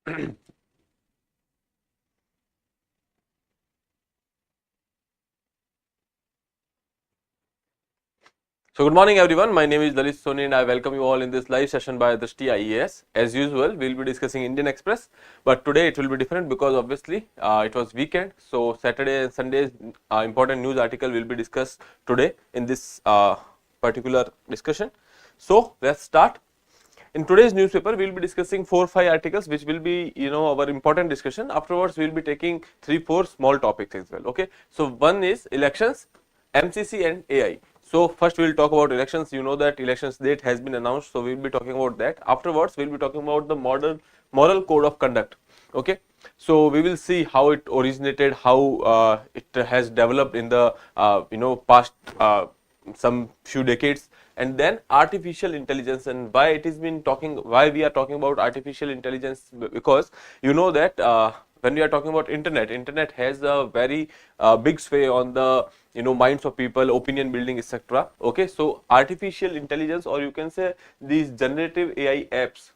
So good morning everyone, my name is Lalit Soni and I welcome you all in this live session by Drishti IAS. As usual, we will be discussing Indian Express, but today it will be different because obviously it was weekend. So Saturday and Sunday's important news article will be discussed today in this particular discussion. So let's start. In today's newspaper, we will be discussing 4-5 articles which will be our important discussion. Afterwards, we will be taking 3-4 small topics as well. Okay. So one is elections, MCC and AI. So first we will talk about elections. You know that elections date has been announced, so we will be talking about that. Afterwards, we will be talking about the moral code of conduct. Okay. So we will see how it originated, how it has developed in the past some few decades, and then artificial intelligence and why it has been why we are talking about artificial intelligence, because you know that when we are talking about internet has a very big sway on the minds of people, opinion building, etc. Okay, so artificial intelligence, or you can say these generative AI apps,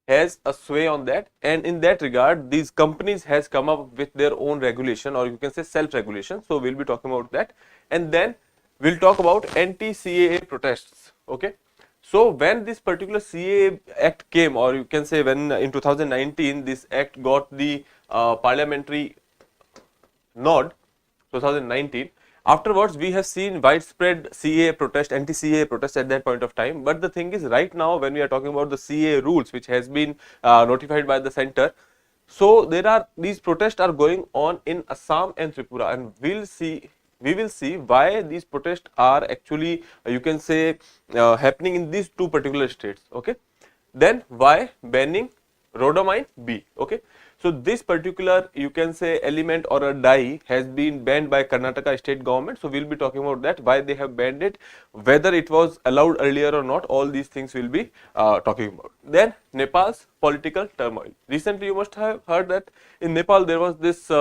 has a sway on that, and in that regard these companies has come up with their own regulation, or you can say self regulation. So we'll be talking about that, and then we'll talk about anti-CAA protests. Okay, so when this particular CAA act came, or you can say when in 2019 this act got the parliamentary nod, 2019. Afterwards, we have seen widespread CAA protest, anti-CAA protest at that point of time. But the thing is, right now, when we are talking about the CAA rules, which has been notified by the center, so there are these protests are going on in Assam and Tripura, and we will see why these protests are actually you can say happening in these two particular states. Okay, then why banning rhodamine B? Okay. So this particular you can say element or a dye has been banned by Karnataka state government. So we'll be talking about that, why they have banned it, whether it was allowed earlier or not. All these things we'll be talking about. Then Nepal's political turmoil. Recently you must have heard that in Nepal there was this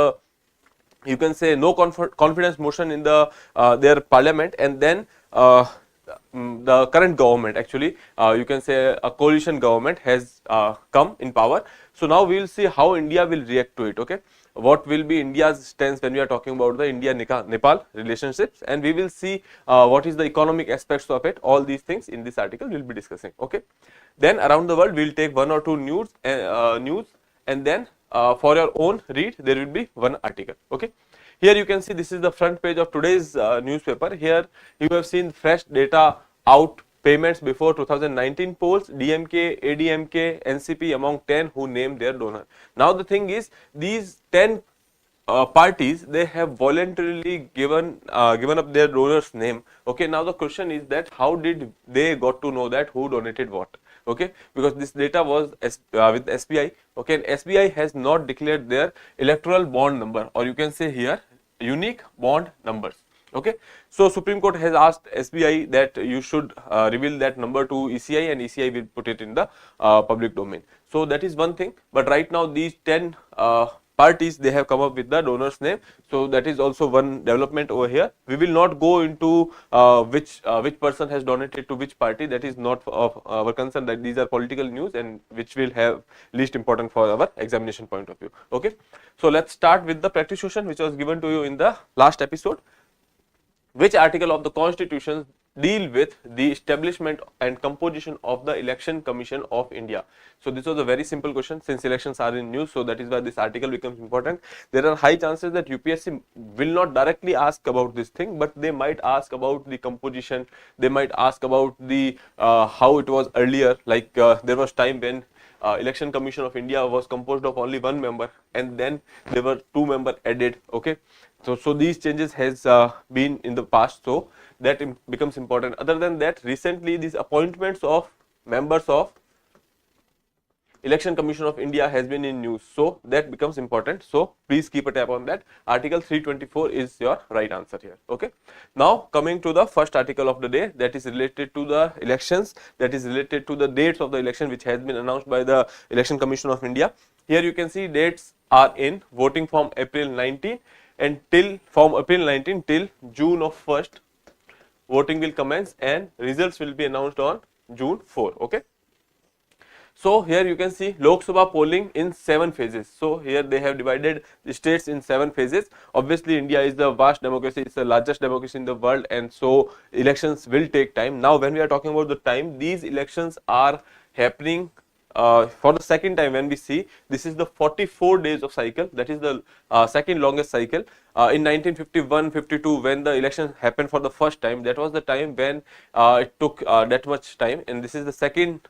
you can say no confidence motion in the their parliament, and then the current government, actually you can say a coalition government has come in power. So now we will see how India will react to it. Okay, what will be India's stance when we are talking about the India Nepal relationships, and we will see what is the economic aspects of it. All these things in this article we will be discussing. Okay, then around the world we will take 1 or 2 news, and then for your own read there will be one article. Okay, here you can see this is the front page of today's newspaper. Here you have seen fresh data out, payments before 2019 polls, DMK, ADMK, NCP among 10 who named their donor. Now the thing is, these 10 parties, they have voluntarily given up their donor's name. Okay, now the question is that how did they got to know that who donated what? Okay, because this data was with SBI. Okay, and SBI has not declared their electoral bond number, or you can say here unique bond numbers. Okay, so Supreme Court has asked SBI that you should reveal that number to ECI, and ECI will put it in the public domain. So that is one thing. But right now these 10 parties, they have come up with the donor's name. So that is also one development over here. We will not go into which person has donated to which party. That is not of our concern. That these are political news and which will have least important for our examination point of view. Okay, so let's start with the practice question which was given to you in the last episode. Which article of the Constitution deal with the establishment and composition of the Election Commission of India? So this was a very simple question, since elections are in news, so that is why this article becomes important. There are high chances that UPSC will not directly ask about this thing, but they might ask about the composition. They might ask about the how it was earlier, like there was time when Election Commission of India was composed of only 1 member, and then there were 2 members added. Okay, so these changes has been in the past, so that becomes important. Other than that, recently these appointments of members of Election Commission of India has been in news, so that becomes important. So please keep a tab on that. Article 324 is your right answer here. Okay, now coming to the first article of the day, that is related to the elections, that is related to the dates of the election which has been announced by the Election Commission of India. Here you can see dates are in voting from April 19, and from April 19 till June of 1st voting will commence, and results will be announced on June 4. Okay, So here you can see Lok Sabha polling in 7 phases. So here they have divided the states in 7 phases. Obviously India is the vast democracy, it's the largest democracy in the world, and so elections will take time. Now when we are talking about the time, these elections are happening for the second time. When we see, this is the 44 days of cycle, that is the second longest cycle. In 1951-52, when the election happened for the first time, that was the time when it took that much time, and this is the second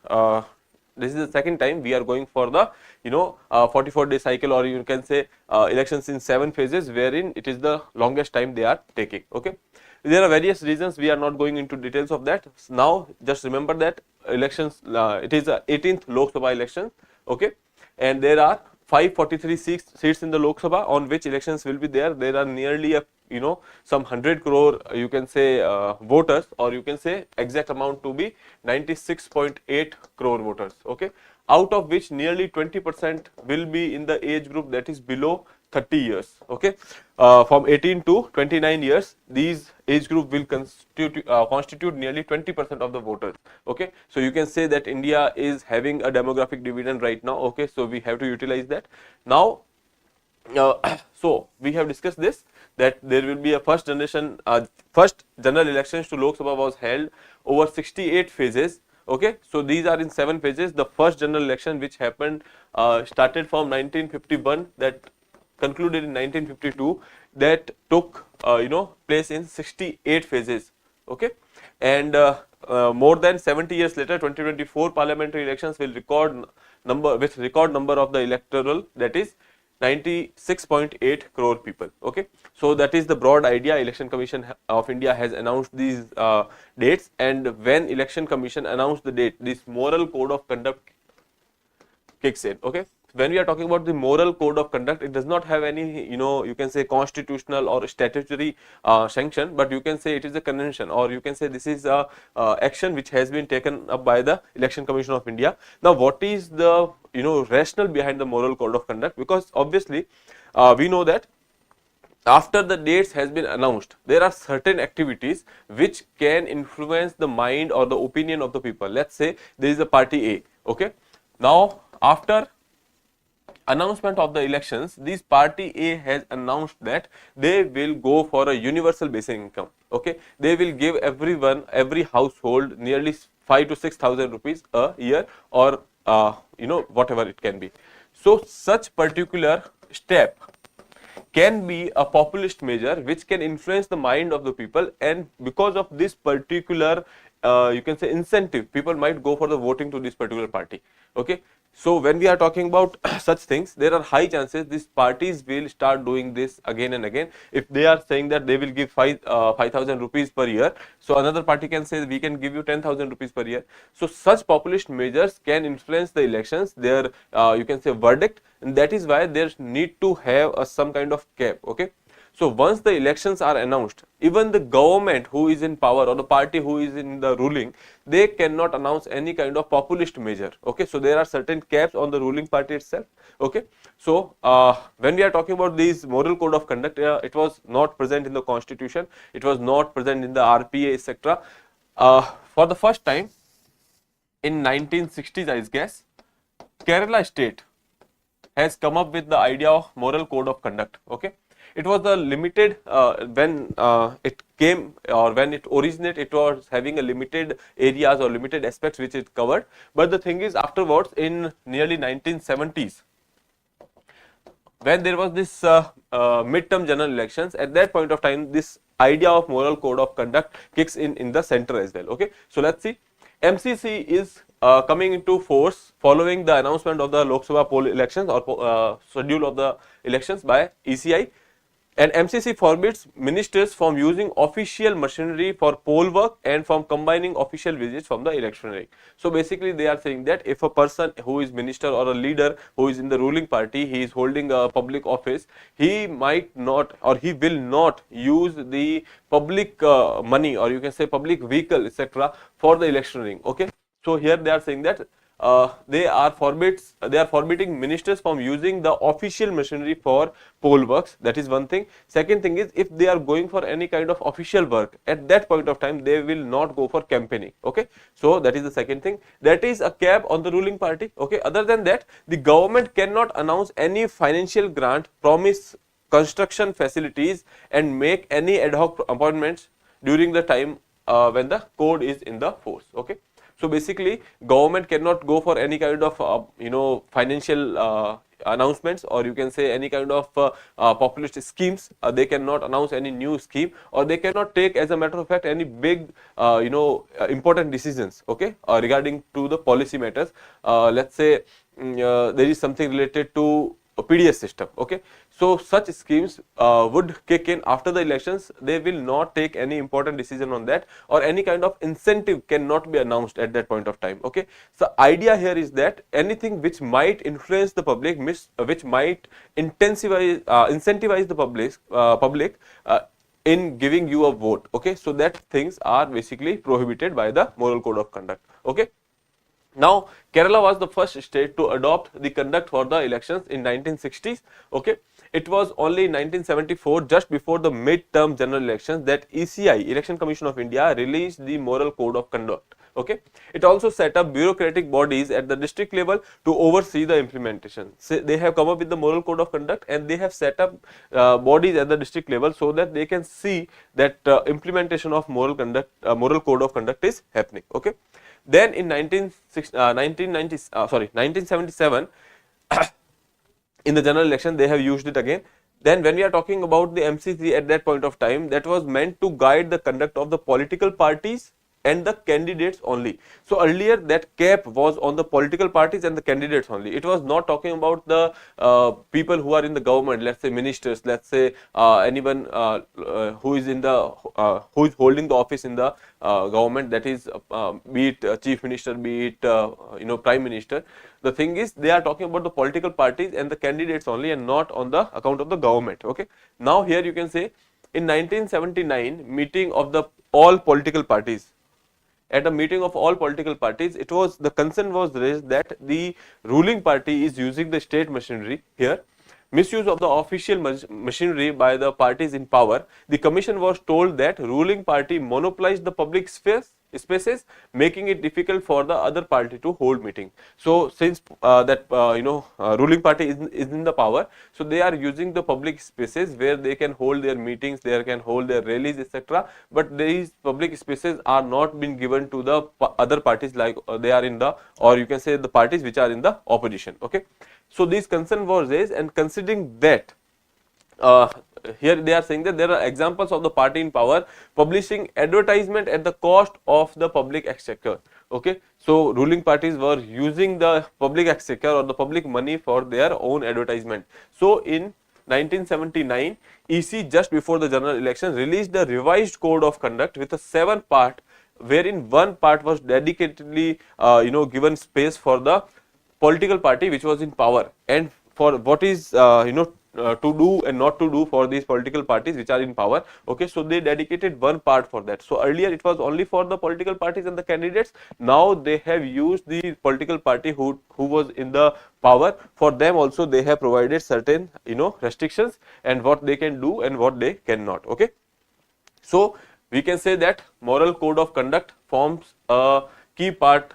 time we are going for the 44-day cycle, or you can say elections in 7 phases, wherein it is the longest time they are taking. Okay, there are various reasons, we are not going into details of that now. Just remember that elections, it is the 18th Lok Sabha election. Okay, and there are 543 seats in the Lok Sabha on which elections will be there. There are nearly a some 100 crore you can say voters, or you can say exact amount to be 96.8 crore voters. Okay, out of which nearly 20% will be in the age group that is below 30 years. Okay, from 18 to 29 years, these age group will constitute nearly 20% of the voters. Okay, so you can say that India is having a demographic dividend right now. Okay, so we have to utilize that. Now so we have discussed this, that there will be a first general elections to Lok Sabha was held over 68 phases. Okay, so these are in 7 phases. The first general election, which happened started from 1951, that concluded in 1952, that took place in 68 phases. Okay, and more than 70 years later, 2024 parliamentary elections will record number of the electoral, that is 96.8 crore people. Okay, so that is the broad idea. Election Commission of India has announced these dates, and when Election Commission announced the date, this moral code of conduct kicks in. Okay, when we are talking about the moral code of conduct, it does not have any you can say constitutional or statutory sanction, but you can say it is a convention, or you can say this is a action which has been taken up by the Election Commission of India. Now what is the rationale behind the moral code of conduct? Because obviously we know that after the dates has been announced, there are certain activities which can influence the mind or the opinion of the people. Let's say there is a party A. Okay, now after announcement of the elections, this party A has announced that they will go for a universal basic income. Okay, they will give every household nearly 5 to 6,000 rupees a year, or whatever it can be. So such particular step can be a populist measure which can influence the mind of the people, and because of this particular you can say incentive, people might go for the voting to this particular party. Okay, so when we are talking about such things, there are high chances these parties will start doing this again and again. If they are saying that they will give 5,000 rupees per year, so another party can say we can give you 10,000 rupees per year. So such populist measures can influence the elections, their you can say verdict, and that is why there need to have some kind of cap. Okay, so once the elections are announced, even the government who is in power, or the party who is in the ruling, they cannot announce any kind of populist measure. Okay, so there are certain caps on the ruling party itself. Okay, so when we are talking about this moral code of conduct, it was not present in the constitution, it was not present in the RPA, etc. For the first time in 1960s, I guess, Kerala state has come up with the idea of moral code of conduct. Okay, it was a limited when it came, or when it originated, it was having a limited areas or limited aspects which it covered. But the thing is, afterwards in nearly 1970s, when there was this midterm general elections, at that point of time, this idea of moral code of conduct kicks in the center as well. Okay, so let's see. MCC is coming into force following the announcement of the Lok Sabha poll elections, or schedule of the elections by ECI. And MCC forbids ministers from using official machinery for poll work and from combining official visits from the electioneering. So basically they are saying that if a person who is minister or a leader who is in the ruling party, he is holding a public office, he might not, or he will not use the public money, or you can say public vehicle, etc. for the electioneering. Okay, so here they are saying that they are forbidding ministers from using the official machinery for poll works. That is one thing. Second thing is, if they are going for any kind of official work, at that point of time they will not go for campaigning. Okay, so that is the second thing. That is a cap on the ruling party. Okay, other than that, the government cannot announce any financial grant, promise construction facilities, and make any ad hoc appointments during the time when the code is in the force. Okay, so basically government cannot go for any kind of financial announcements, or you can say any kind of populist schemes. They cannot announce any new scheme, or they cannot take, as a matter of fact, any big important decisions, okay, regarding to the policy matters. Let's say there is something related to a PDS system. Okay, so such schemes would kick in after the elections. They will not take any important decision on that, or any kind of incentive cannot be announced at that point of time. Okay, so idea here is that anything which might influence the public, which might incentivize the public in giving you a vote. Okay, so that things are basically prohibited by the moral code of conduct. Okay, now Kerala was the first state to adopt the conduct for the elections in 1960s. Okay, it was only in 1974, just before the mid-term general elections, that ECI, Election Commission of India, released the moral code of conduct. Okay, it also set up bureaucratic bodies at the district level to oversee the implementation. So they have come up with the moral code of conduct, and they have set up bodies at the district level so that they can see that implementation of moral code of conduct is happening. Okay, then in 1977, in the general election, they have used it again. Then when we are talking about the MCC at that point of time, that was meant to guide the conduct of the political parties and the candidates only. So earlier that cap was on the political parties and the candidates only. It was not talking about the people who are in the government, let's say ministers, let's say anyone who is who is holding the office in the government, that is be it chief minister, be it prime minister. The thing is, they are talking about the political parties and the candidates only, and not on the account of the government. Okay, now here you can say, in 1979 meeting of the all political parties, at a meeting of all political parties, it was the concern was raised that the ruling party is using the state machinery here, misuse of the official machinery by the parties in power. The commission was told that ruling party monopolized the public spaces, making it difficult for the other party to hold meeting. So since ruling party is in the power, so they are using the public spaces where they can hold their meetings, they can hold their rallies, etc. But these public spaces are not being given to the other parties, like they are in the, or you can say the parties which are in the opposition. Okay, so this concern was raised, and considering that here they are saying that there are examples of the party in power publishing advertisement at the cost of the public exchequer. Okay, so ruling parties were using the public exchequer or the public money for their own advertisement. So in 1979, EC, just before the general election, released a revised code of conduct with a 7-part, wherein one part was dedicatedly given space for the political party which was in power, and for what is to do and not to do for these political parties which are in power. Okay, so they dedicated one part for that. So earlier it was only for the political parties and the candidates. Now they have used the political party who was in the power. For them also they have provided certain restrictions, and what they can do and what they cannot. Okay, so we can say that moral code of conduct forms a key part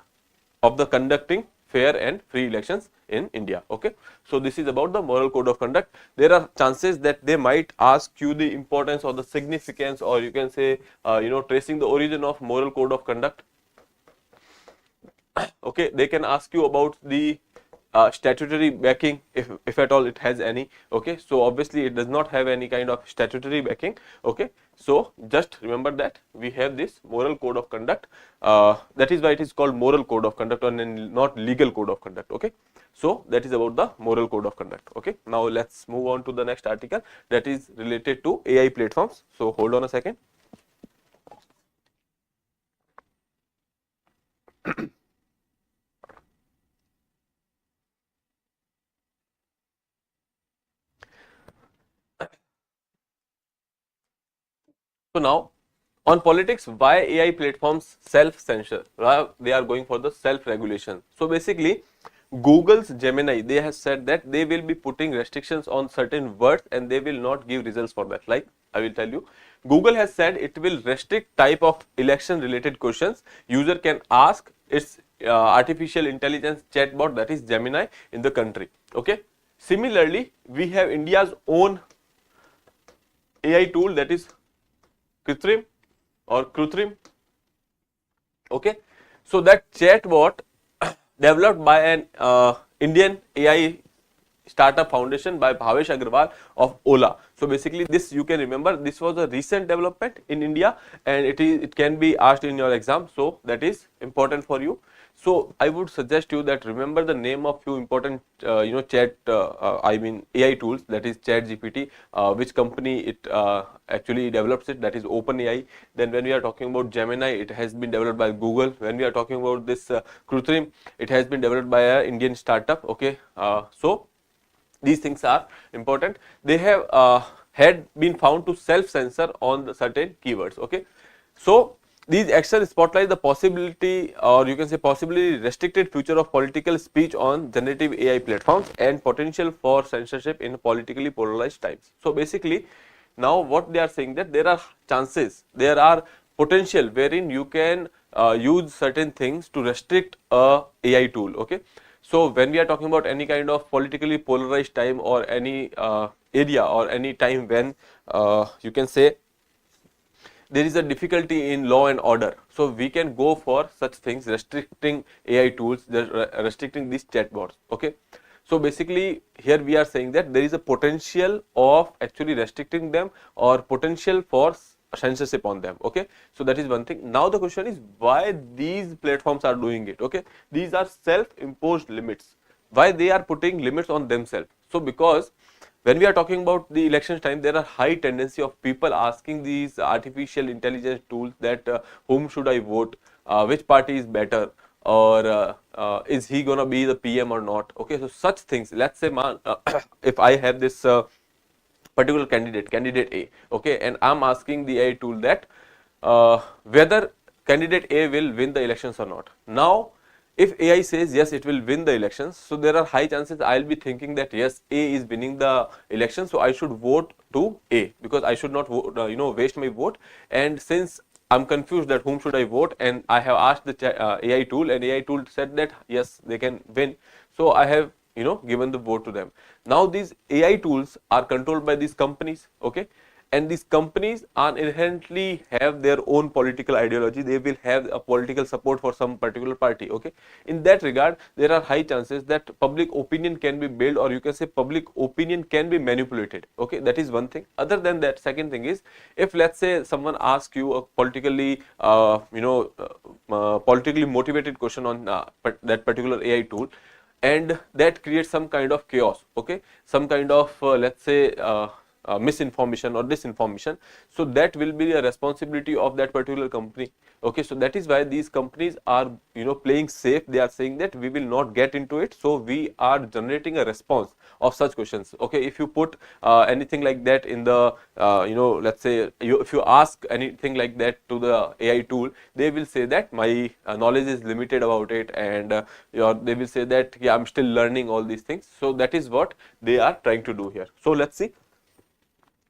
of the conducting fair and free elections in India. Okay, so this is about the moral code of conduct. There are chances that they might ask you the importance or the significance, or you can say tracing the origin of moral code of conduct. Okay, they can ask you about the statutory backing, if at all it has any. Okay, so obviously it does not have any kind of statutory backing. Okay, so just remember that we have this moral code of conduct. That is why it is called moral code of conduct and not legal code of conduct. Okay, so that is about the moral code of conduct. Okay, now let's move on to the next article, that is related to AI platforms. So hold on a second. So now On politics, why AI platforms self-censor? They are going for the self-regulation. So basically, Google's Gemini, they have said that they will be putting restrictions on certain words and they will not give results for that. Like I will tell you, Google has said it will restrict type of election related questions user can ask its artificial intelligence chatbot, that is Gemini, in the country. Okay. Similarly, we have India's own AI tool, that is Kritrim or Krutrim. Okay. So that chatbot developed by an Indian AI startup foundation by Bhavesh Agrawal of Ola. So basically this, you can remember, this was a recent development in India and it can be asked in your exam. So that is important for you. So I would suggest you that remember the name of few important AI tools, that is ChatGPT, which company it actually develops it, that is OpenAI. Then when we are talking about Gemini, it has been developed by Google. When we are talking about this Krutrim, it has been developed by an Indian startup. Okay, so these things are important. They have had been found to self-censor on the certain keywords. Okay, so these actions spotlight the possibility, or you can say possibly restricted future of political speech on generative AI platforms and potential for censorship in politically polarized times. So basically, now what they are saying, that there are chances, there are potential wherein you can use certain things to restrict a AI tool. Okay. So when we are talking about any kind of politically polarized time or any area or any time when you can say there is a difficulty in law and order, so we can go for such things, restricting AI tools, restricting these chatbots. Okay. So basically here we are saying that there is a potential of actually restricting them or potential for censorship on them. Okay. So that is one thing. Now the question is why these platforms are doing it. Okay. These are self-imposed limits. Why they are putting limits on themselves? So because when we are talking about the elections time, there are high tendency of people asking these artificial intelligence tools that whom should I vote, which party is better, or is he gonna be the PM or not. Okay, so such things. Let's say, man, if I have this particular candidate A, okay, and I'm asking the AI tool that whether candidate A will win the elections or not. Now, if AI says yes, it will win the elections, so there are high chances I'll be thinking that yes, A is winning the election, so I should vote to A because I should not vote, waste my vote. And since I'm confused that whom should I vote, and I have asked the AI tool, and AI tool said that yes, they can win, so I have given the vote to them. Now these AI tools are controlled by these companies. Okay. And these companies are inherently have their own political ideology. They will have a political support for some particular party. Okay. In that regard, there are high chances that public opinion can be built, or you can say public opinion can be manipulated. Okay. That is one thing. Other than that, second thing is, if let's say someone asks you a politically politically motivated question on that particular AI tool, and that creates some kind of chaos. Okay. Some kind of let's say misinformation or disinformation, so that will be a responsibility of that particular company. Okay. So that is why these companies are playing safe. They are saying that we will not get into it, so we are generating a response of such questions. Okay. If you put anything like that in the let's say if you ask anything like that to the AI tool, they will say that my knowledge is limited about it, and they will say that yeah, I'm still learning all these things. So that is what they are trying to do here. So let's see.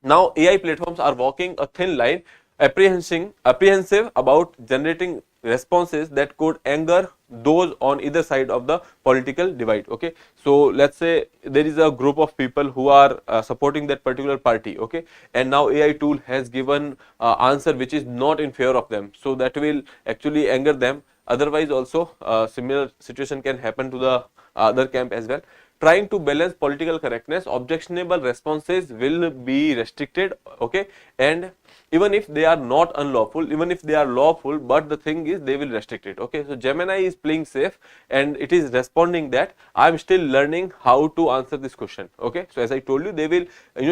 Now AI platforms are walking a thin line, apprehensive about generating responses that could anger those on either side of the political divide. Okay. So let's say there is a group of people who are supporting that particular party. Okay. And now AI tool has given answer which is not in favor of them, so that will actually anger them. Otherwise also similar situation can happen to the other camp as well. Trying to balance political correctness, objectionable responses will be restricted. Okay. And even if they are not unlawful, even if they are lawful, but the thing is they will restrict it. Okay. So Gemini is playing safe and it is responding that I'm still learning how to answer this question. Okay. So as I told you, they will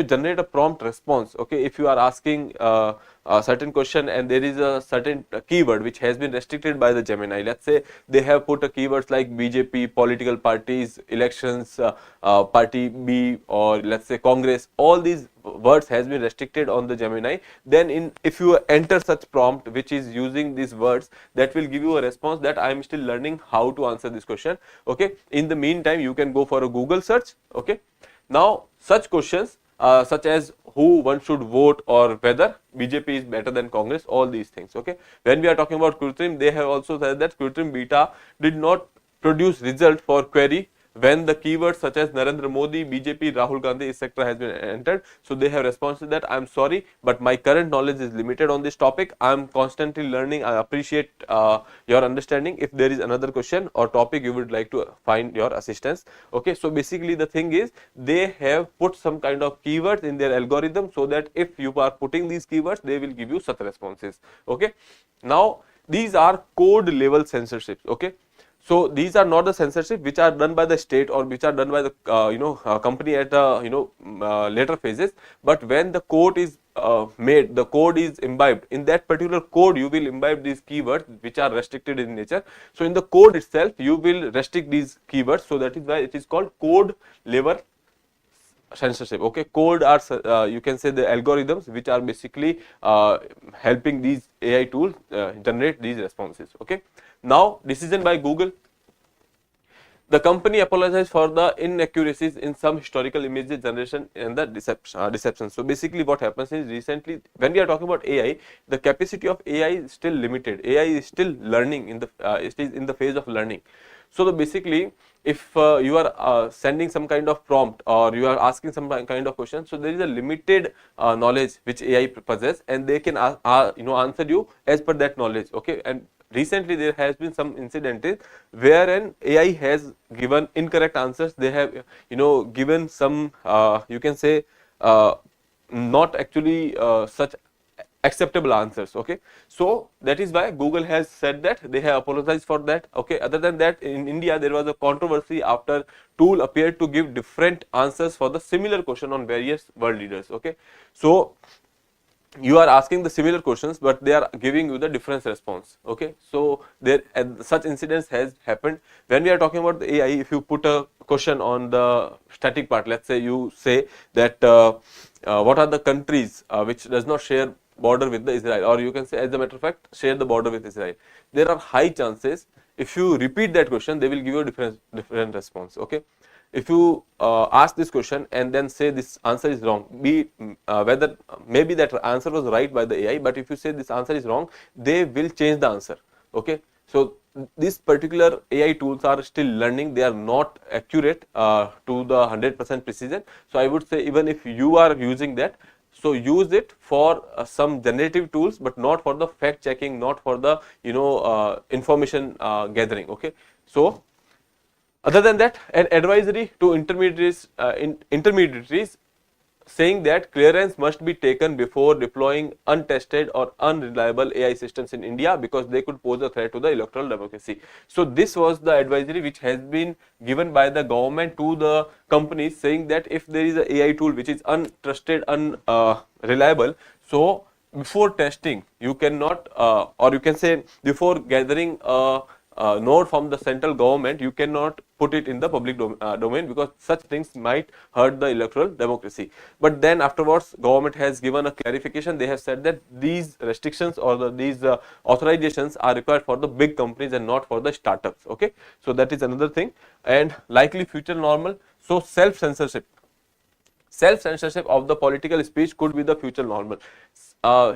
generate a prompt response. Okay. If you are asking a certain question and there is a certain keyword which has been restricted by the Gemini, let's say they have put a keywords like BJP, political parties, elections, party B, or let's say Congress, all these words has been restricted on the Gemini, then if you enter such prompt which is using these words, that will give you a response that I am still learning how to answer this question. Okay, in the meantime you can go for a Google search. Okay, now such questions such as who one should vote or whether BJP is better than Congress, all these things. Okay, when we are talking about Kritrim, they have also said that Kritrim beta did not produce result for query when the keywords such as Narendra Modi, BJP, Rahul Gandhi, etc. has been entered. So they have responded that I am sorry, but my current knowledge is limited on this topic. I am constantly learning. I appreciate your understanding. If there is another question or topic you would like to find your assistance. Okay, so basically the thing is they have put some kind of keywords in their algorithm so that if you are putting these keywords, they will give you such responses. Okay, now these are code level censorships. Okay. So these are not the censorship which are done by the state or which are done by the company at later phases, but when the code is made, the code is imbibed. In that particular code, you will imbibe these keywords which are restricted in nature. So in the code itself, you will restrict these keywords. So that is why it is called code level censorship. Okay, code are you can say the algorithms which are basically helping these AI tools generate these responses. Okay, now decision by Google. The company apologized for the inaccuracies in some historical image generation and the deception. So basically what happens is recently when we are talking about AI, the capacity of AI is still limited. AI is still learning it is in the phase of learning. So basically if you are sending some kind of prompt or you are asking some kind of question, so there is a limited knowledge which AI possesses and they can answer you as per that knowledge. Okay, and recently there has been some incidents wherein AI has given incorrect answers. They have given some you can say not actually such acceptable answers. Okay, so that is why Google has said that they have apologized for that. Okay, other than that, in India there was a controversy after tool appeared to give different answers for the similar question on various world leaders. Okay, so you are asking the similar questions but they are giving you the different response. Okay, so there such incidents has happened. When we are talking about the AI, if you put a question on the static part, let's say you say that what are the countries which does not share border with the Israel, or you can say as a matter of fact share the border with Israel, there are high chances if you repeat that question they will give you a different response. Okay, if you ask this question and then say this answer is wrong, be whether maybe that answer was right by the AI, but if you say this answer is wrong, they will change the answer. Okay, so these particular AI tools are still learning, they are not accurate to the 100% precision. So I would say even if you are using that, so use it for some generative tools but not for the fact checking, not for the information gathering. Okay, so other than that, an advisory to intermediaries saying that clearance must be taken before deploying untested or unreliable AI systems in India because they could pose a threat to the electoral democracy. So this was the advisory which has been given by the government to the companies, saying that if there is an AI tool which is untrusted, unreliable, so before testing you cannot or you can say before gathering node from the central government, you cannot put it in the public domain because such things might hurt the electoral democracy. But then afterwards government has given a clarification. They have said that these restrictions or these authorizations are required for the big companies and not for the startups. Okay, so that is another thing. And likely future normal, so self censorship of the political speech could be the future normal.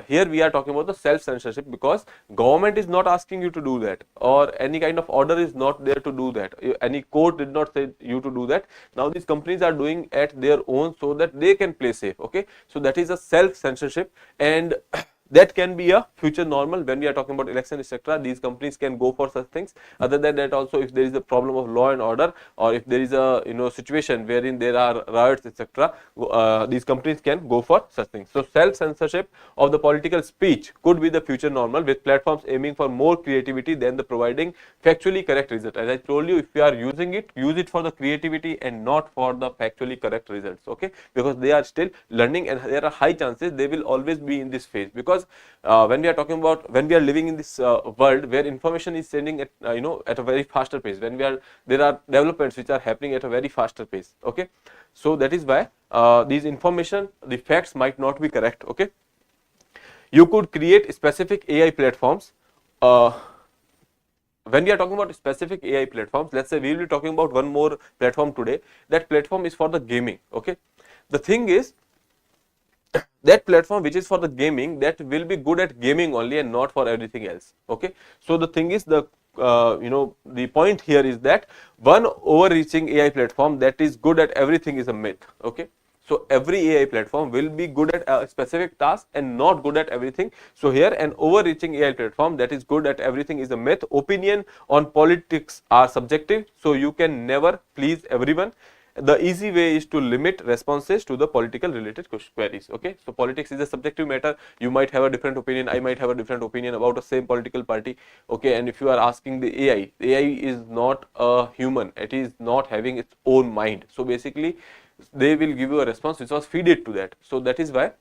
Here we are talking about the self censorship because government is not asking you to do that, or any kind of order is not there to do that. Any court did not say you to do that. Now these companies are doing at their own so that they can play safe. Okay, so that is a self censorship, and that can be a future normal when we are talking about election, etc. These companies can go for such things. Other than that, also if there is a problem of law and order, or if there is a situation wherein there are riots, etc., these companies can go for such things. So self censorship of the political speech could be the future normal, with platforms aiming for more creativity than the providing factually correct result. As I told you, if you are using it, use it for the creativity and not for the factually correct results. Okay, because they are still learning and there are high chances they will always be in this phase, because because when we are talking about, when we are living in this world where information is changing at at a very faster pace, when there are developments which are happening at a very faster pace. Okay, so that is why these information, the facts might not be correct. Okay, you could create specific AI platforms. When we are talking about specific AI platforms, let's say we will be talking about one more platform today. That platform is for the gaming. Okay, the thing is, that platform which is for the gaming, that will be good at gaming only and not for everything else. Okay, so the thing is, the the point here is that one overreaching AI platform that is good at everything is a myth. Okay, so every AI platform will be good at a specific task and not good at everything. So here, an overreaching AI platform that is good at everything is a myth. Opinion on politics are subjective, so you can never please everyone. The easy way is to limit responses to the political related queries. Okay, so politics is a subjective matter. You might have a different opinion, I might have a different opinion about the same political party. Okay, and if you are asking the AI is not a human, it is not having its own mind. So basically they will give you a response which was feeded to that. So that is why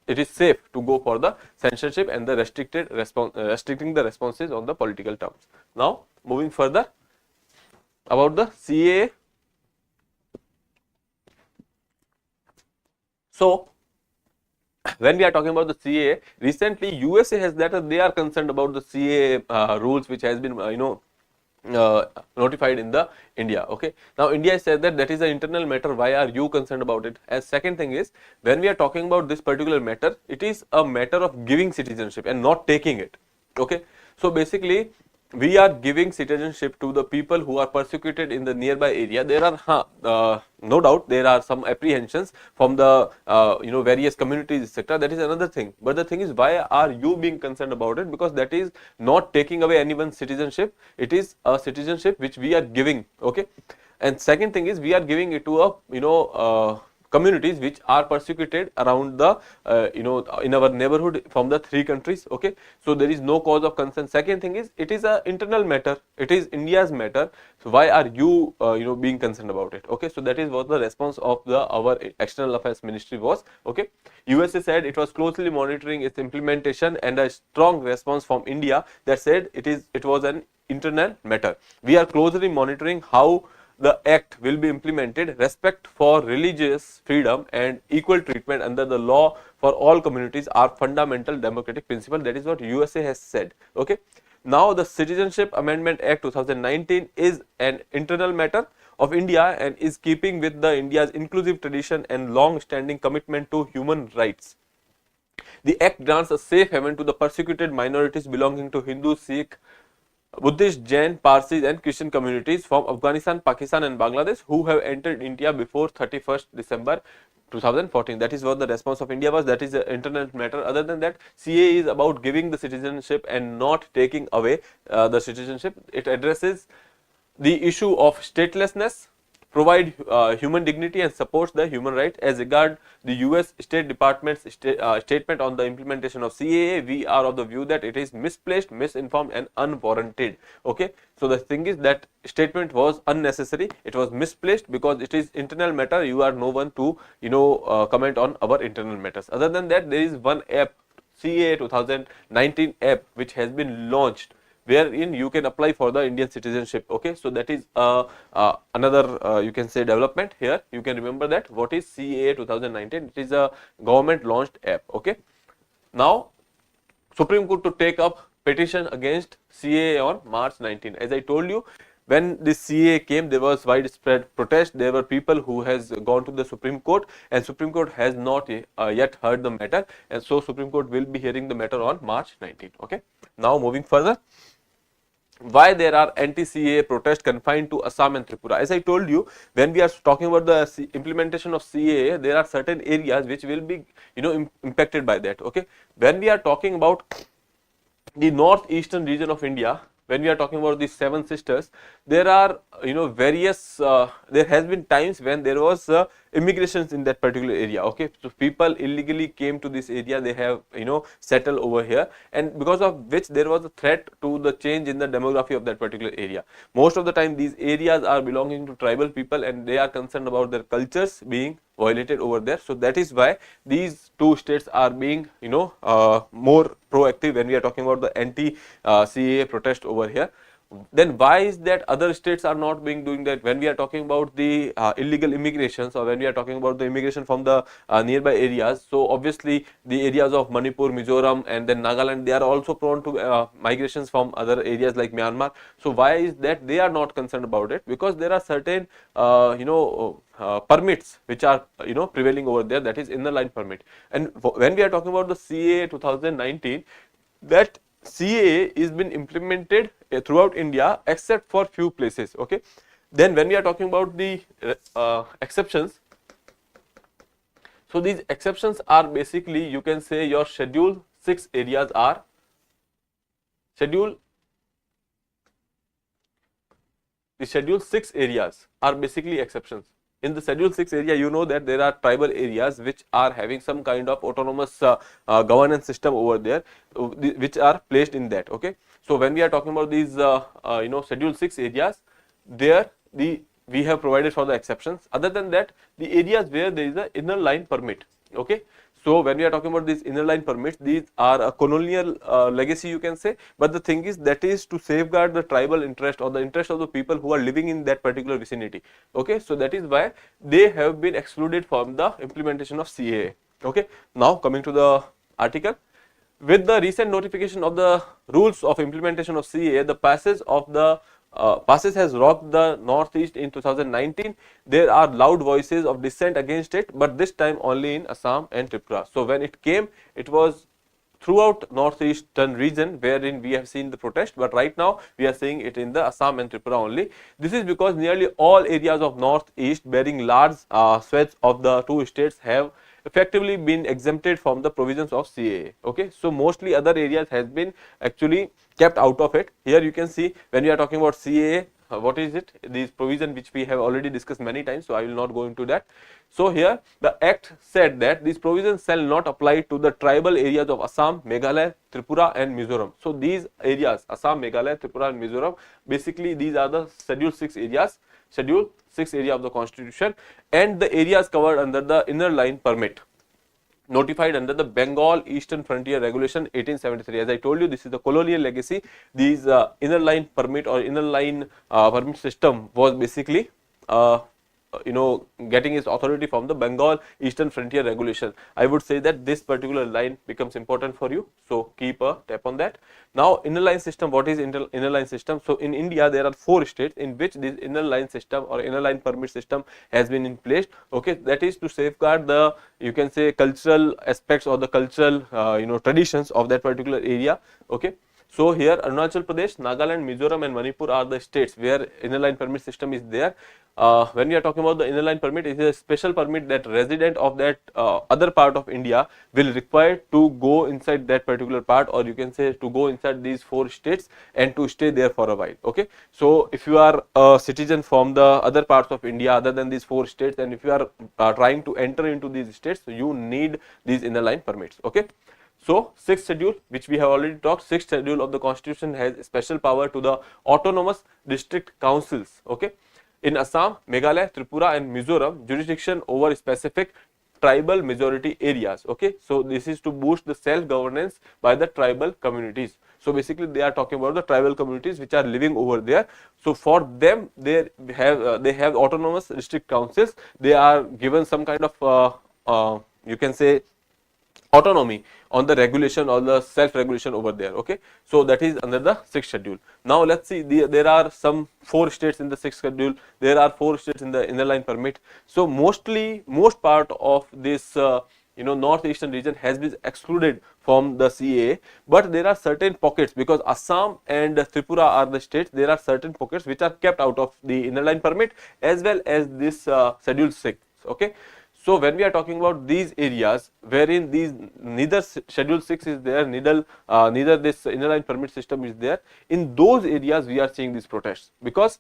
it is safe to go for the censorship and the restricting the responses on the political terms. Now moving further about the CAA. So when we are talking about the CAA, recently USA has that they are concerned about the CAA rules which has been notified in the India. Okay, now India said that is an internal matter, why are you concerned about it? As second thing is, when we are talking about this particular matter, it is a matter of giving citizenship and not taking it. Okay, so basically we are giving citizenship to the people who are persecuted in the nearby area. There are no doubt there are some apprehensions from the various communities, etc. That is another thing. But the thing is, why are you being concerned about it? Because that is not taking away anyone's citizenship. It is a citizenship which we are giving. Okay, and second thing is, we are giving it to a communities which are persecuted around the in our neighborhood from the 3 countries. Okay, so there is no cause of concern. Second thing is, it is a internal matter, it is India's matter, so why are you being concerned about it? Okay, so that is what the response of our external affairs ministry was. Okay, USA said it was closely monitoring its implementation, and a strong response from India that said it was an internal matter. We are closely monitoring how the act will be implemented. Respect for religious freedom and equal treatment under the law for all communities are fundamental democratic principles. That is what USA has said. Okay, now the Citizenship Amendment Act 2019 is an internal matter of India and is keeping with the India's inclusive tradition and long-standing commitment to human rights. The act grants a safe haven to the persecuted minorities belonging to Hindu, Sikh, Buddhist, Jain, Parsis and Christian communities from Afghanistan, Pakistan and Bangladesh who have entered India before 31st December 2014. That is what the response of India was. That is an internal matter. Other than that, CA is about giving the citizenship and not taking away the citizenship. It addresses the issue of statelessness, provide human dignity and supports the human right. As regard the US State Department's statement on the implementation of CAA, we are of the view that it is misplaced, misinformed and unwarranted. Okay, so the thing is that statement was unnecessary, it was misplaced because it is internal matter. You are no one to comment on our internal matters. Other than that, there is one app, CAA 2019 app, which has been launched, wherein you can apply for the Indian citizenship. Okay, so that is another you can say development here. You can remember that what is CAA 2019. It is a government launched app. Okay, now Supreme Court to take up petition against CAA on March 19. As I told you, when this CAA came, there was widespread protest. There were people who has gone to the Supreme Court, and Supreme Court has not yet heard the matter, and so Supreme Court will be hearing the matter on March 19. Okay, now moving further, why there are anti-CAA protests confined to Assam and Tripura. As I told you, when we are talking about the implementation of CAA, there are certain areas which will be impacted by that. Okay, when we are talking about the northeastern region of India, when we are talking about the 7 sisters, there are various there has been times when there was immigrations in that particular area. Okay, so people illegally came to this area, they have settled over here, and because of which there was a threat to the change in the demography of that particular area. Most of the time these areas are belonging to tribal people, and they are concerned about their cultures being violated over there. So that is why these two states are being more proactive when we are talking about the anti CAA protest over here. Then why is that other states are not being doing that? When we are talking about the illegal immigrations, or when we are talking about the immigration from the nearby areas, so obviously the areas of Manipur, Mizoram and then Nagaland, they are also prone to migrations from other areas like Myanmar. So why is that they are not concerned about it? Because there are certain permits which are prevailing over there, that is inner line permit. And when we are talking about the CAA 2019, that CAA is been implemented throughout India except for few places. Okay, then when we are talking about the exceptions, so these exceptions are basically, you can say, your schedule 6 areas are schedule 6 areas are basically exceptions. In the schedule 6 area, you know that there are tribal areas which are having some kind of autonomous governance system over there, which are placed in that. Okay, so when we are talking about these schedule 6 areas, there we have provided for the exceptions. Other than that, the areas where there is a inner line permit. Okay, so when we are talking about these inner line permits, these are a colonial legacy, you can say, but the thing is that is to safeguard the tribal interest or the interest of the people who are living in that particular vicinity. Okay, so that is why they have been excluded from the implementation of CAA. Okay, now coming to the article. With the recent notification of the rules of implementation of CAA, the passage has rocked the Northeast in 2019. There are loud voices of dissent against it, but this time only in Assam and Tripura. So when it came, it was throughout northeastern region wherein we have seen the protest, but right now we are seeing it in the Assam and Tripura only. This is because nearly all areas of northeast bearing large swaths of the two states have effectively been exempted from the provisions of CAA. Okay, so mostly other areas has been actually kept out of it. Here you can see when we are talking about CAA, what is it? These provision which we have already discussed many times, so I will not go into that. So here the act said that these provisions shall not apply to the tribal areas of Assam, Meghalaya, Tripura and Mizoram. So these areas, Assam, Meghalaya, Tripura and Mizoram, basically these are the schedule 6 areas, schedule 6 area of the constitution, and the areas covered under the inner line permit notified under the Bengal Eastern Frontier Regulation 1873. As I told you, this is the colonial legacy. These inner line permit or inner line permit system was basically getting its authority from the Bengal Eastern Frontier Regulation. I would say that this particular line becomes important for you, so keep a tap on that. Now inner line system, what is inner line system? So in India there are 4 states in which this inner line system or inner line permit system has been in place. Okay, that is to safeguard the, you can say, cultural aspects or the cultural traditions of that particular area. Okay, so here Arunachal Pradesh, Nagaland, Mizoram and Manipur are the states where inner line permit system is there. When we are talking about the inner line permit, it is a special permit that resident of that other part of India will require to go inside that particular part, or you can say to go inside these 4 states and to stay there for a while. Okay, so if you are a citizen from the other parts of India other than these 4 states, and if you are trying to enter into these states, so you need these inner line permits. Okay. So 6th schedule, which we have already talked, 6th schedule of the constitution has special power to the autonomous district councils. Okay, in Assam, Meghalaya, Tripura and Mizoram, jurisdiction over specific tribal majority areas. Okay, so this is to boost the self governance by the tribal communities. So basically they are talking about the tribal communities which are living over there. So for them, they have autonomous district councils. They are given some kind of you can say autonomy on the regulation or the self regulation over there. Okay, so that is under the 6th schedule. Now let's see, there are some 4 states in the 6th schedule, there are 4 states in the inner line permit. So most part of this northeastern region has been excluded from the CAA, but there are certain pockets, because Assam and Tripura are the states, there are certain pockets which are kept out of the inner line permit as well as this schedule 6. Okay, so when we are talking about these areas wherein these neither schedule 6 is there, neither this inner line permit system is there, in those areas we are seeing these protests, because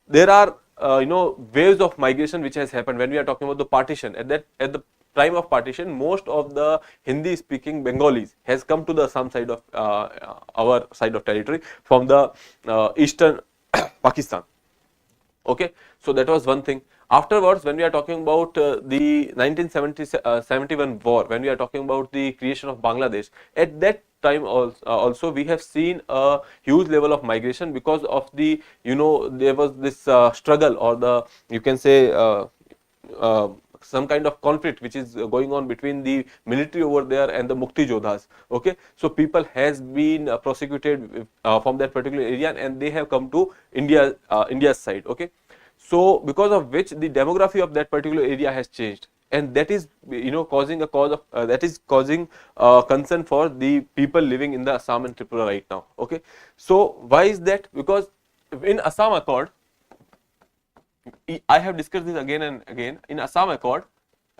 there are waves of migration which has happened when we are talking about the partition. At the time of partition, most of the Hindi speaking Bengalis has come to the Assam side of our side of territory from the eastern Pakistan. Okay, so that was one thing. Afterwards, when we are talking about the 1971 war, when we are talking about the creation of Bangladesh, at that time also we have seen a huge level of migration because of the, there was this struggle, or the, you can say, uh, some kind of conflict which is going on between the military over there and the Mukti Jodhas. Okay, so people has been prosecuted from that particular area, and they have come to India's side. Okay, so because of which the demography of that particular area has changed, and that is, causing a cause of that is causing concern for the people living in the Assam and Tripura right now. Okay, so why is that? Because in Assam Accord, I have discussed this again and again, in Assam Accord,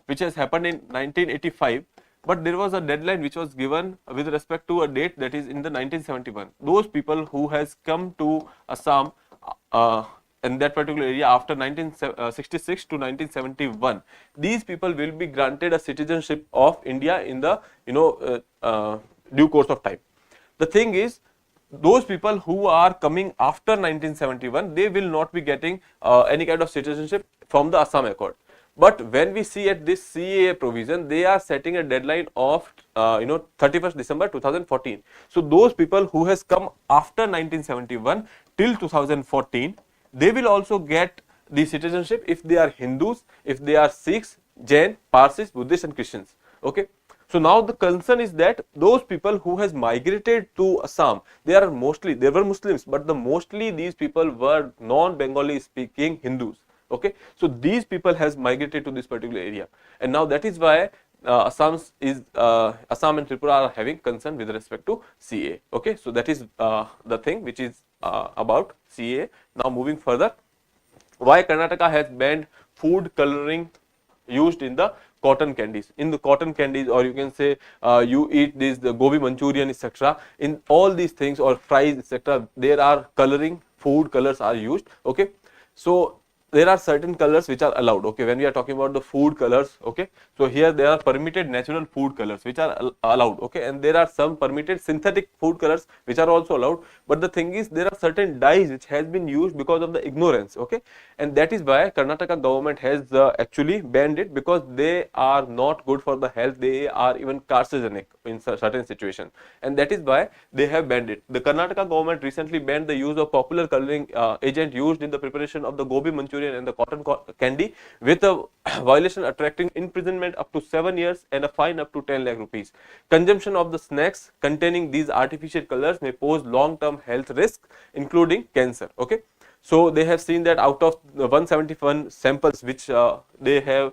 which has happened in 1985, but there was a deadline which was given with respect to a date, that is in the 1971. Those people who has come to Assam in that particular area after 1966 to 1971, these people will be granted a citizenship of India in the due course of time. The thing is, those people who are coming after 1971, they will not be getting any kind of citizenship from the Assam Accord. But when we see at this CAA provision, they are setting a deadline of 31st December 2014. So those people who has come after 1971 till 2014, they will also get the citizenship if they are Hindus, if they are Sikhs, Jain, Parsis, Buddhists and Christians. Okay. So now the concern is that those people who has migrated to Assam, there were Muslims, but mostly these people were non-Bengali speaking Hindus. Okay, so these people has migrated to this particular area, and now that is why Assam and Tripura are having concern with respect to CA. Okay, so that is the thing which is about CA. Now moving further, why Karnataka has banned food coloring used in the cotton candies. In the cotton candies, or you can say you eat the gobi Manchurian, etc. In all these things, or fries, etc., there are food colors are used. Okay, so there are certain colors which are allowed. Okay, when we are talking about the food colors, okay, so here there are permitted natural food colors which are allowed. Okay, and there are some permitted synthetic food colors which are also allowed. But the thing is, there are certain dyes which has been used because of the ignorance. Okay, and that is why Karnataka government has actually banned it, because they are not good for the health. They are even carcinogenic in certain situations, and that is why they have banned it. The Karnataka government recently banned the use of popular coloring agent used in the preparation of the gobi Manchurian and the cotton candy, with a violation attracting imprisonment up to 7 years and a fine up to 10 lakh rupees. Consumption of the snacks containing these artificial colors may pose long-term health risks, including cancer. Okay, so they have seen that out of the 171 samples which they have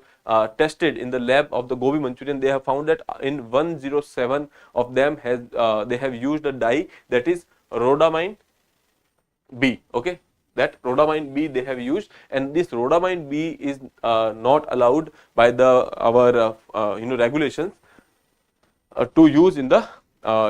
tested in the lab of the gobi Manchurian, they have found that in 107 of them they have used a dye, that is rhodamine B. Okay, that rhodamine B they have used, and this rhodamine B is not allowed by our regulations to use in the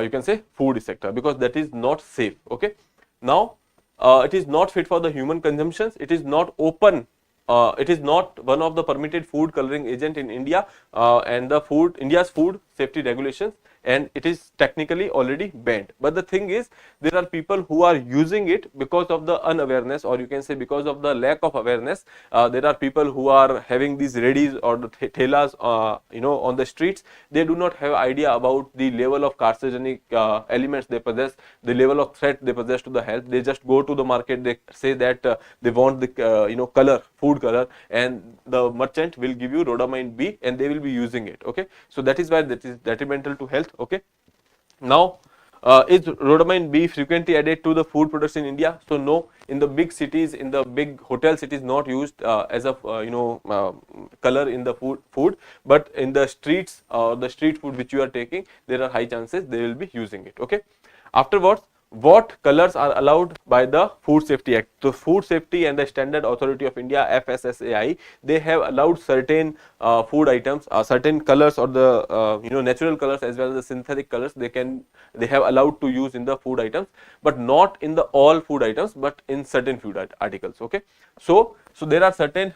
you can say food sector, because that is not safe. Okay, now it is not fit for the human consumptions. It is not open. It is not one of the permitted food coloring agent in India and the India's food safety regulations, and it is technically already banned. But the thing is, there are people who are using it because of the unawareness, or you can say because of the lack of awareness. There are people who are having these readies or the thelas on the streets. They do not have idea about the level of carcinogenic elements they possess, the level of threat they possess to the health. They just go to the market, they say that they want the color, food color, and the merchant will give you rhodamine B and they will be using it. Okay, so that is why that is detrimental to health. Okay, now is rhodamine B frequently added to the food products in India? So no, in the big cities, in the big hotels, it is not used as a color in the food, but in the streets, the street food which you are taking, there are high chances they will be using it. Okay, afterwards, what colors are allowed by the Food Safety Act. So Food Safety and the Standard Authority of India, FSSAI, they have allowed certain food items, certain colors, or the natural colors as well as the synthetic colors, they have allowed to use in the food items, but not in the all food items, but in certain food articles. Okay, so there are certain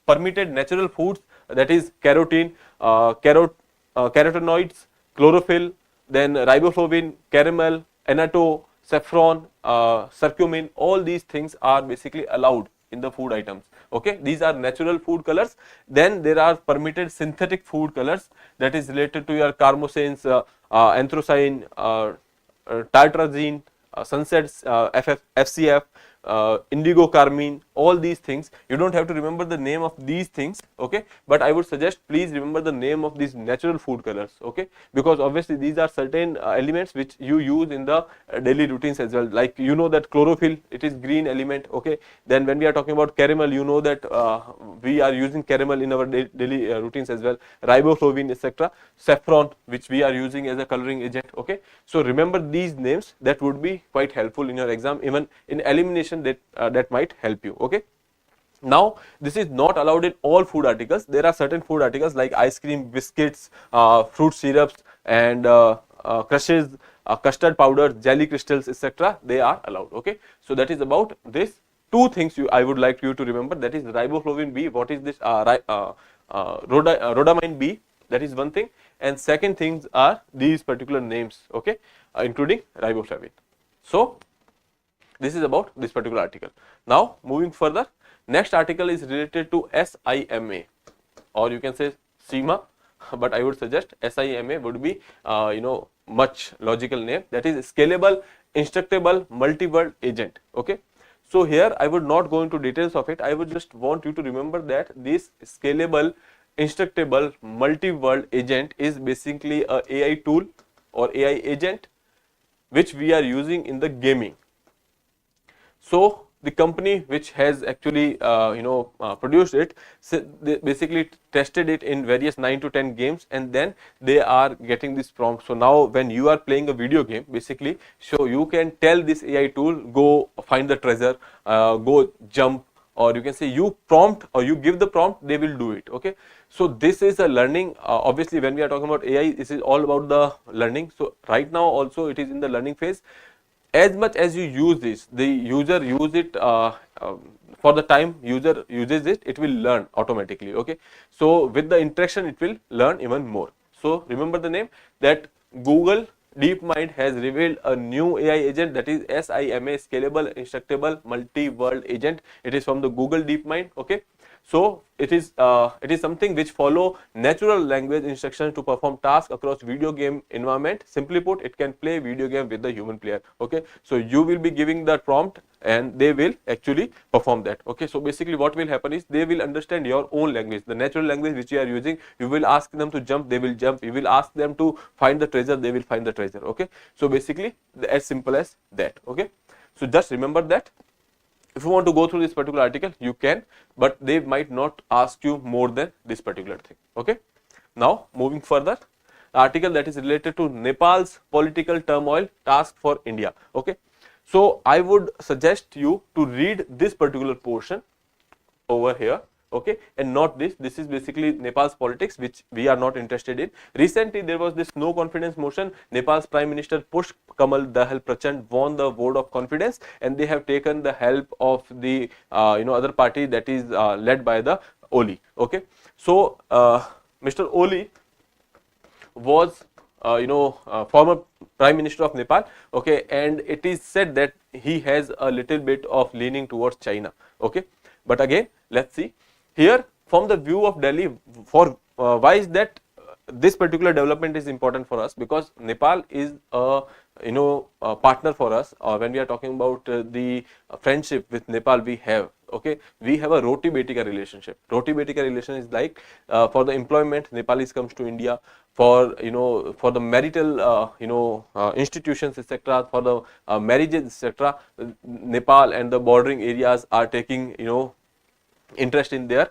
permitted natural foods, that is carotene, carotenoids, chlorophyll, then riboflavin, caramel, annatto, saffron, curcumin. All these things are basically allowed in the food items. Okay, these are natural food colors. Then there are permitted synthetic food colors, that is related to your carmosanes, anthrocyan, tartrazine, sunsets, FCF, indigo carmine. All these things, you don't have to remember the name of these things, okay, but I would suggest please remember the name of these natural food colors, okay, because obviously these are certain elements which you use in the daily routines as well. Like, you know that chlorophyll, it is green element, okay. Then when we are talking about caramel, you know that we are using caramel in our daily routines as well. Riboflavin, etc. Saffron, which we are using as a coloring agent, okay. So remember these names, that would be quite helpful in your exam. Even in elimination, that might help you, okay. Now this is not allowed in all food articles. There are certain food articles like ice cream, biscuits, fruit syrups, and crushes, custard powder, jelly crystals, etc. They are allowed, okay. So that is about this. Two things I would like you to remember, that is riboflavin B. What is this? Rhodamine B, that is one thing, and second things are these particular names, okay, including riboflavin. So this is about this particular article. Now moving further, next article is related to SIMA, or you can say SIMA, but I would suggest SIMA would be much logical name, that is scalable instructable multi-word agent, okay. So here I would not go into details of it. I would just want you to remember that this scalable instructable multi-word agent is basically a AI tool or AI agent which we are using in the gaming. So the company which has actually produced it, so they basically tested it in various 9 to 10 games, and then they are getting this prompt. So now when you are playing a video game, basically, so you can tell this AI tool, go find the treasure, go jump, or you can say you prompt or you give the prompt, they will do it, okay. So this is a learning. Obviously when we are talking about AI, this is all about the learning. So right now also it is in the learning phase. As much as you use this, the user use it for the time user uses it, it will learn automatically, okay. So with the interaction, it will learn even more. So remember the name, that Google DeepMind has revealed a new AI agent, that is SIMA, Scalable Instructable Multi-World Agent. It is from the Google DeepMind, okay. So it is something which follow natural language instructions to perform tasks across video game environment. Simply put, it can play video game with the human player, okay. So you will be giving the prompt and they will actually perform that, okay. So basically what will happen is they will understand your own language, the natural language which you are using. You will ask them to jump, they will jump. You will ask them to find the treasure, they will find the treasure, okay. So basically as simple as that, okay. So just remember that. If you want to go through this particular article, you can, but they might not ask you more than this particular thing, okay. Now moving further, the article that is related to Nepal's political turmoil task for India, okay. So I would suggest you to read this particular portion over here, okay, and not this. This is basically Nepal's politics, which we are not interested in. Recently there was this no confidence motion. Nepal's Prime Minister Push Kamal Dahal Prachand won the vote of confidence, and they have taken the help of the other party, that is led by the Oli, okay. So Mr. Oli was former Prime Minister of Nepal, okay, and it is said that he has a little bit of leaning towards China, okay. But again, let's see here from the view of Delhi, for why is that this particular development is important for us, because Nepal is a partner for us, when we are talking about the friendship with Nepal we have, okay. We have a roti beti ka relationship. Roti beti ka relation is like for the employment, Nepalis comes to India, for for the marital institutions, etc., for the marriages, etc. Nepal and the bordering areas are taking interest in their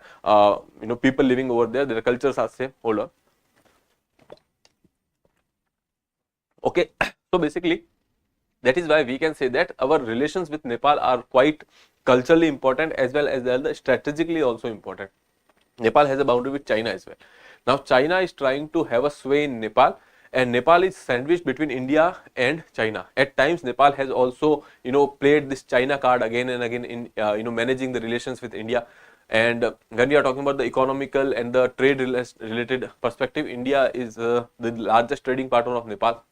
people living over there. Their cultures are same. Hold on. Okay. So basically That is why we can say that our relations with Nepal are quite culturally important as well as strategically also important. Nepal has a boundary with China as well. Now China is trying to have a sway in Nepal, and Nepal is sandwiched between India and China. At times Nepal has also played this China card again and again in managing the relations with India. And when we are talking about the economical and the trade related perspective, India is the largest trading partner of Nepal.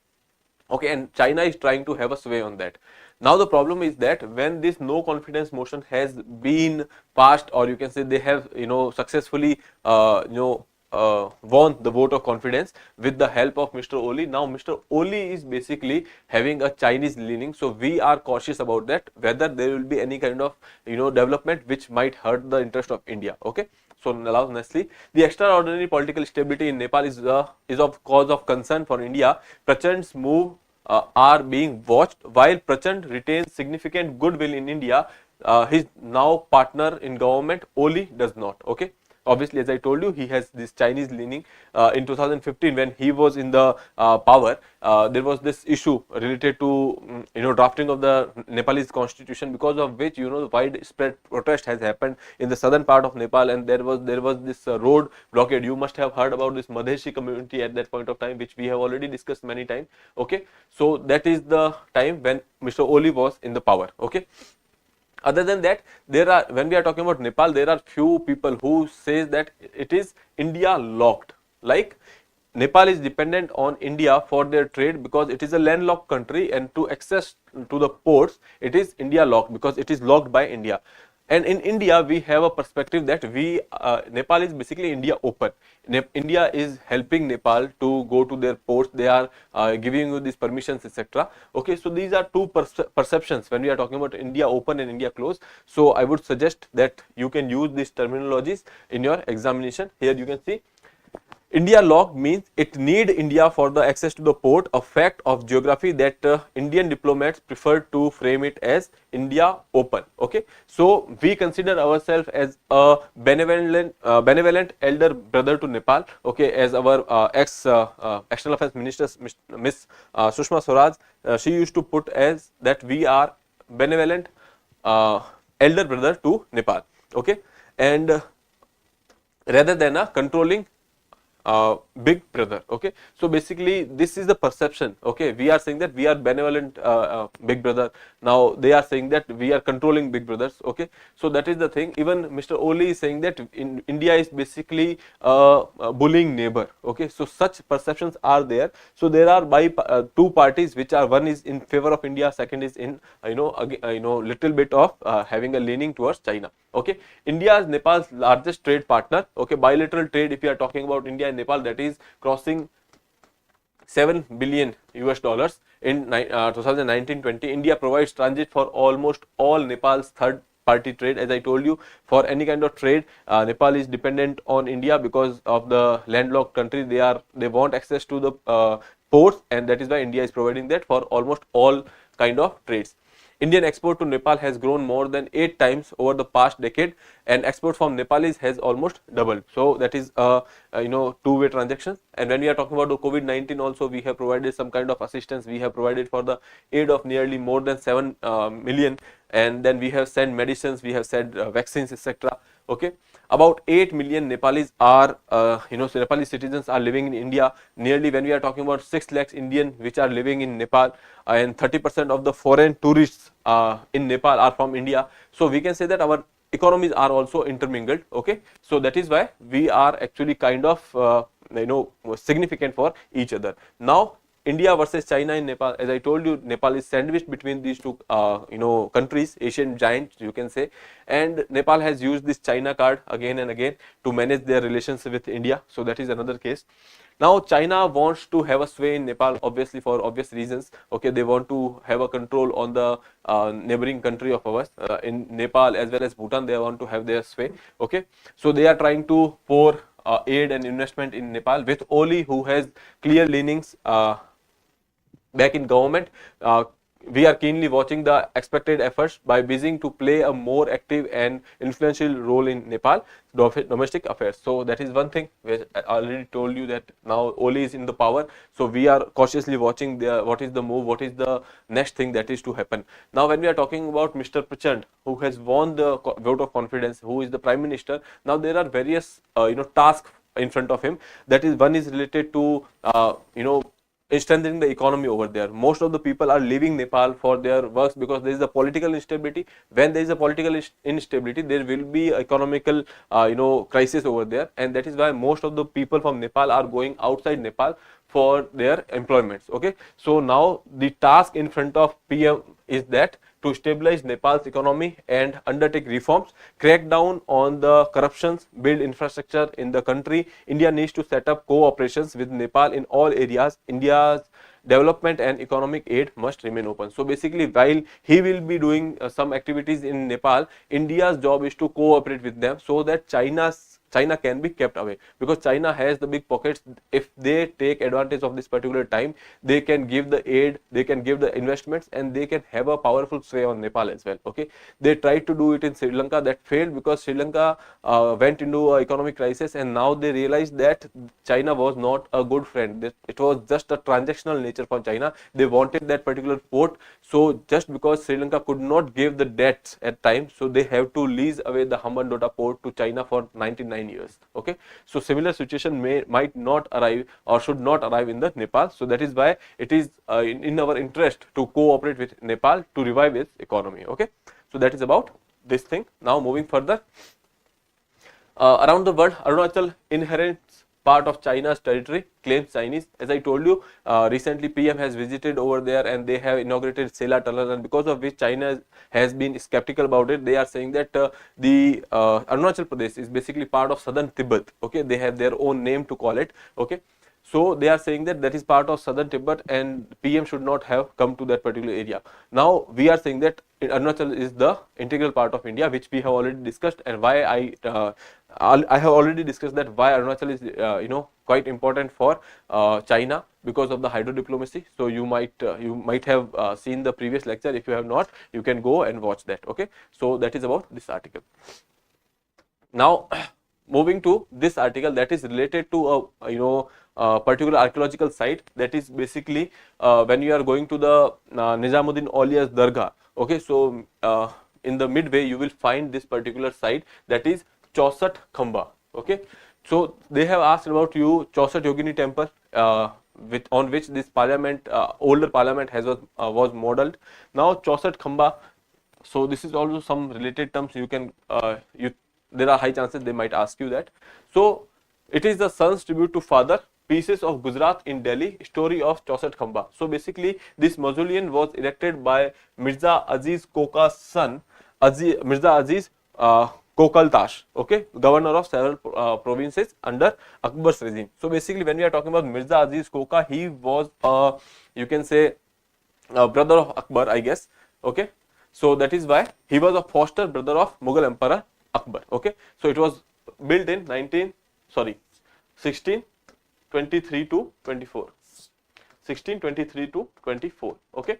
Okay, and China is trying to have a sway on that. Now the problem is that when this no confidence motion has been passed, or you can say they have successfully won the vote of confidence with the help of Mr. Oli. Now Mr. Oli is basically having a Chinese leaning, so we are cautious about that, whether there will be any kind of development which might hurt the interest of India. Okay. So now, lastly, the extraordinary political stability in Nepal is of cause of concern for India. Prachand's move are being watched. While Prachand retains significant goodwill in India, his now partner in government Oli does not. Okay. Obviously, as I told you, he has this Chinese leaning. In 2015, when he was in the power, there was this issue related to drafting of the Nepalese constitution, because of which widespread protest has happened in the southern part of Nepal, and there was this road blockade. You must have heard about this Madheshi community at that point of time, which we have already discussed many times. Okay, so that is the time when Mr. Oli was in the power. Okay. Other than that, when we are talking about Nepal, there are few people who says that it is India locked. Like Nepal is dependent on India for their trade because it is a landlocked country, and to access to the ports, it is India locked because it is locked by India. And in India, we have a perspective that Nepal is basically India open. India is helping Nepal to go to their ports. They are giving you these permissions, etc. Okay, so these are two perceptions when we are talking about India open and India closed. So I would suggest that you can use these terminologies in your examination. Here you can see India locked means it need India for the access to the port, a fact of geography that Indian diplomats prefer to frame it as India open. Okay, so we consider ourselves as a benevolent elder brother to Nepal. Okay, as our external affairs minister, Miss Sushma Swaraj, she used to put as that we are benevolent elder brother to Nepal. Okay, and rather than a controlling big brother. Okay, so basically this is the perception. Okay, we are saying that we are benevolent big brother. Now they are saying that we are controlling big brothers. Okay, so that is the thing. Even Mr. Oli is saying that India is basically a bullying neighbor. Okay, so such perceptions are there. So there are two parties which are, one is in favor of India, second is in little bit of having a leaning towards China. Okay, India is Nepal's largest trade partner. Okay, bilateral trade, if you are talking about India and Nepal, that is crossing $7 billion in 2019-20. India provides transit for almost all Nepal's third party trade. As I told you, for any kind of trade, Nepal is dependent on India because of the landlocked country. They want access to the ports, and that is why India is providing that for almost all kind of trades. Indian export to Nepal has grown more than 8 times over the past decade, and export from Nepalese has almost doubled. So that is two-way transaction. And when we are talking about the COVID-19 also, we have provided some kind of assistance. We have provided for the aid of nearly more than 7 million, and then we have sent medicines, we have sent vaccines, etc. Okay, about 8 million Nepalis are Nepali citizens are living in India. Nearly, when we are talking about 6 lakhs Indian which are living in Nepal, and 30% of the foreign tourists in Nepal are from India. So we can say that our economies are also intermingled. Okay, so that is why we are actually kind of significant for each other. Now India versus China in Nepal, as I told you, Nepal is sandwiched between these two countries, Asian giants you can say, and Nepal has used this China card again and again to manage their relations with India. So that is another case. Now China wants to have a sway in Nepal, obviously for obvious reasons. Okay, they want to have a control on the neighboring country of ours. In Nepal as well as Bhutan, they want to have their sway. Okay, so they are trying to pour aid and investment in Nepal with Oli, who has clear leanings back in government. we are keenly watching the expected efforts by Beijing to play a more active and influential role in Nepal domestic affairs. So that is one thing which I already told you, that now Oli is in the power. So we are cautiously watching what is the move, what is the next thing that is to happen. Now when we are talking about Mr. Prachand, who has won the vote of confidence, who is the Prime Minister, now there are various tasks in front of him. That is, one is related to strengthening the economy over there. Most of the people are leaving Nepal for their works because there is a political instability. When there is a political instability, there will be economical crisis over there, and that is why most of the people from Nepal are going outside Nepal for their employments. Okay, so now the task in front of PM is that to stabilize Nepal's economy and undertake reforms, crack down on the corruptions, build infrastructure in the country. India needs to set up cooperations with Nepal in all areas. India's development and economic aid must remain open. So basically, while he will be doing some activities in Nepal, India's job is to cooperate with them so that China can be kept away, because China has the big pockets. If they take advantage of this particular time, they can give the aid, they can give the investments, and they can have a powerful sway on Nepal as well. Okay, they tried to do it in Sri Lanka, that failed because Sri Lanka went into an economic crisis, and now they realized that China was not a good friend. It was just a transactional nature for China. They wanted that particular port, so just because Sri Lanka could not give the debts at time, so they have to lease away the Hambantota port to China for 99 years. Okay, so similar situation might not arrive or should not arrive in the Nepal. So that is why it is in our interest to cooperate with Nepal to revive its economy. Okay, so that is about this thing. Now moving further, around the world, Arunachal inherits part of China's territory, claims Chinese. As I told you, recently PM has visited over there and they have inaugurated Sela Tunnel, and because of which China has been skeptical about it. They are saying that the Arunachal Pradesh is basically part of southern Tibet. Okay, they have their own name to call it. Okay, so they are saying that that is part of southern Tibet and PM should not have come to that particular area. Now we are saying that Arunachal is the integral part of India, which we have already discussed, and why I have already discussed that why Arunachal is quite important for China because of the hydro diplomacy. So you might have seen the previous lecture. If you have not, you can go and watch that. Okay, so that is about this article. Now moving to this article that is related to a particular archaeological site, that is basically when you are going to the Nizamuddin Aulia's Dargah. Okay, so in the midway you will find this particular site, that is Chausat Khamba. Okay, so they have asked about you Chausat Yogini temple on which this parliament, older parliament was modeled. Now Chausat Khamba, so this is also some related terms you can there are high chances they might ask you that. So it is the son's tribute to father, pieces of Gujarat in Delhi, story of Chausat Khamba. So basically this mausoleum was erected by Mirza Aziz Koka's son, Mirza Aziz Kokal Tash, okay, governor of several provinces under Akbar's regime. So basically when we are talking about Mirza Aziz Koka, he was you can say brother of Akbar, I guess. Okay, so that is why he was a foster brother of Mughal Emperor Akbar. Okay, so it was built in 1623 to 24. 1623 to 24. Okay,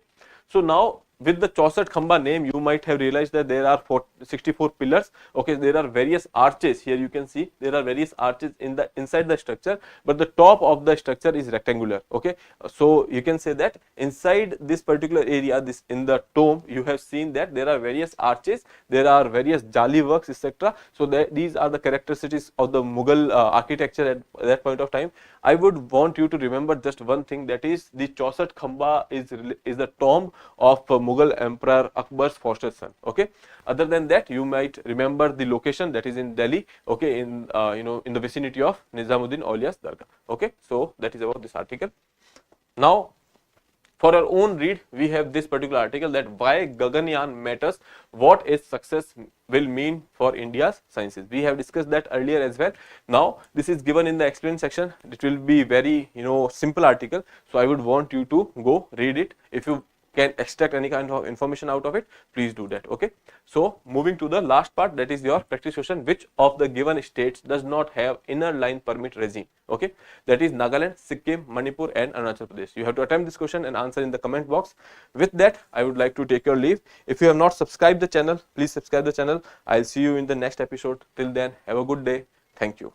so now with the Chausat Khamba name, you might have realized that there are 64 pillars. Okay, there are various arches. Here you can see there are various arches inside the structure, but the top of the structure is rectangular. Okay, so you can say that inside this particular area, this in the tomb, you have seen that there are various arches, there are various jali works, etc. So these are the characteristics of the Mughal architecture at that point of time. I would want you to remember just one thing, that is the Chausat Khamba is the tomb of Mughal Emperor Akbar's foster son. Okay, other than that you might remember the location, that is in Delhi. Okay, in in the vicinity of Nizamuddin Aulia's Dargah. Okay, so that is about this article. Now for our own read, we have this particular article, that why Gaganyaan matters, what is success will mean for India's sciences. We have discussed that earlier as well. Now this is given in the explain section. It will be very simple article, so I would want you to go read it. If you can extract any kind of information out of it, please do that. Okay, so moving to the last part, that is your practice question. Which of the given states does not have inner line permit regime? Okay, that is Nagaland, Sikkim, Manipur and Arunachal Pradesh. You have to attempt this question and answer in the comment box. With that, I would like to take your leave. If you have not subscribed the channel, please subscribe the channel. I'll see you in the next episode. Till then, have a good day. Thank you.